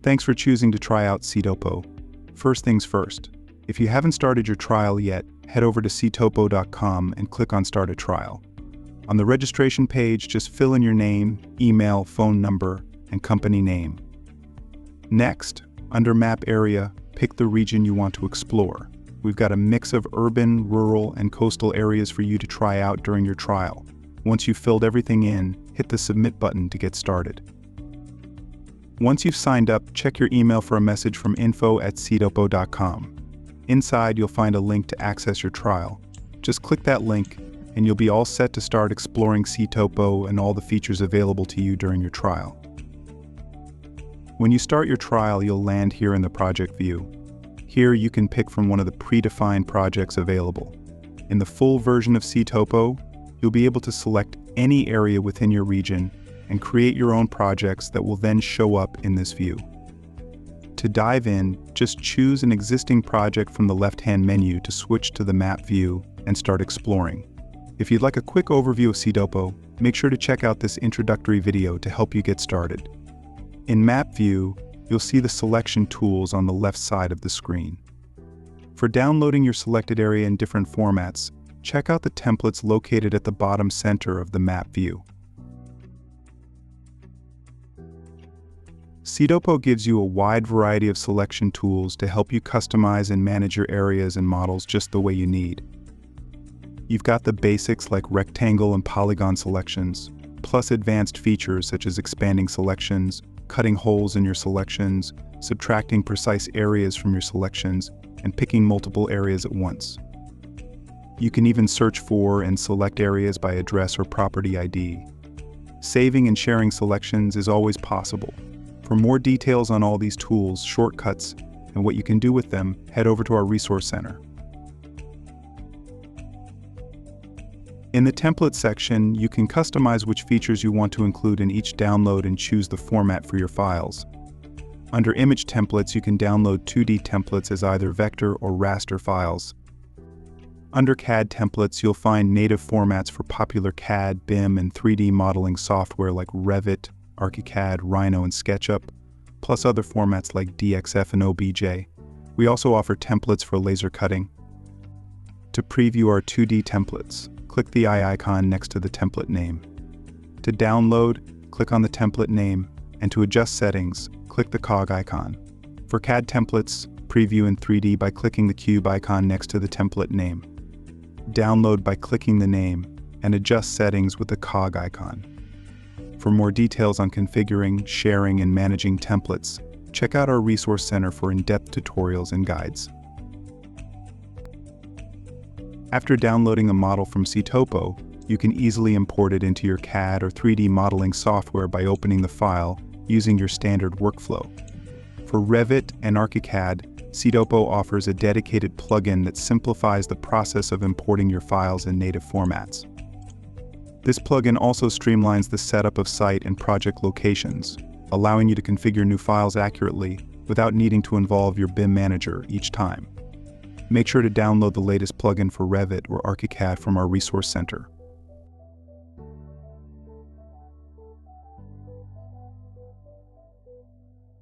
Thanks for choosing to try out Cetopo. First things first, if you haven't started your trial yet, head over to cetopo.com and click on Start a Trial. On the registration page, just fill in your name, email, phone number, and company name. Next, under Map Area, pick the region you want to explore. We've got a mix of urban, rural, and coastal areas for you to try out during your trial. Once you've filled everything in, hit the Submit button to get started. Once you've signed up, check your email for a message from info@cetopo.com. Inside, you'll find a link to access your trial. Just click that link, and you'll be all set to start exploring Cetopo and all the features available to you during your trial. When you start your trial, you'll land here in the project view. Here, you can pick from one of the predefined projects available. In the full version of Cetopo, you'll be able to select any area within your region and create your own projects that will then show up in this view. To dive in, just choose an existing project from the left-hand menu to switch to the map view and start exploring. If you'd like a quick overview of Cetopo, make sure to check out this introductory video to help you get started. In Map View, you'll see the selection tools on the left side of the screen. For downloading your selected area in different formats, check out the templates located at the bottom center of the map view. Cetopo gives you a wide variety of selection tools to help you customize and manage your areas and models just the way you need. You've got the basics like rectangle and polygon selections, plus advanced features such as expanding selections, cutting holes in your selections, subtracting precise areas from your selections, and picking multiple areas at once. You can even search for and select areas by address or property ID. Saving and sharing selections is always possible. For more details on all these tools, shortcuts, and what you can do with them, head over to our Resource Center. In the Template section, you can customize which features you want to include in each download and choose the format for your files. Under Image Templates, you can download 2D templates as either vector or raster files. Under CAD templates, you'll find native formats for popular CAD, BIM, and 3D modeling software like Revit, ArchiCAD, Rhino, and SketchUp, plus other formats like DXF and OBJ. We also offer templates for laser cutting. To preview our 2D templates, click the eye icon next to the template name. To download, click on the template name, and to adjust settings, click the cog icon. For CAD templates, preview in 3D by clicking the cube icon next to the template name. Download by clicking the name, and adjust settings with the cog icon. For more details on configuring, sharing, and managing templates, check out our Resource Center for in-depth tutorials and guides. After downloading a model from Cetopo, you can easily import it into your CAD or 3D modeling software by opening the file using your standard workflow. For Revit and ArchiCAD, Cetopo offers a dedicated plugin that simplifies the process of importing your files in native formats. This plugin also streamlines the setup of site and project locations, allowing you to configure new files accurately without needing to involve your BIM manager each time. Make sure to download the latest plugin for Revit or ArchiCAD from our Resource Center.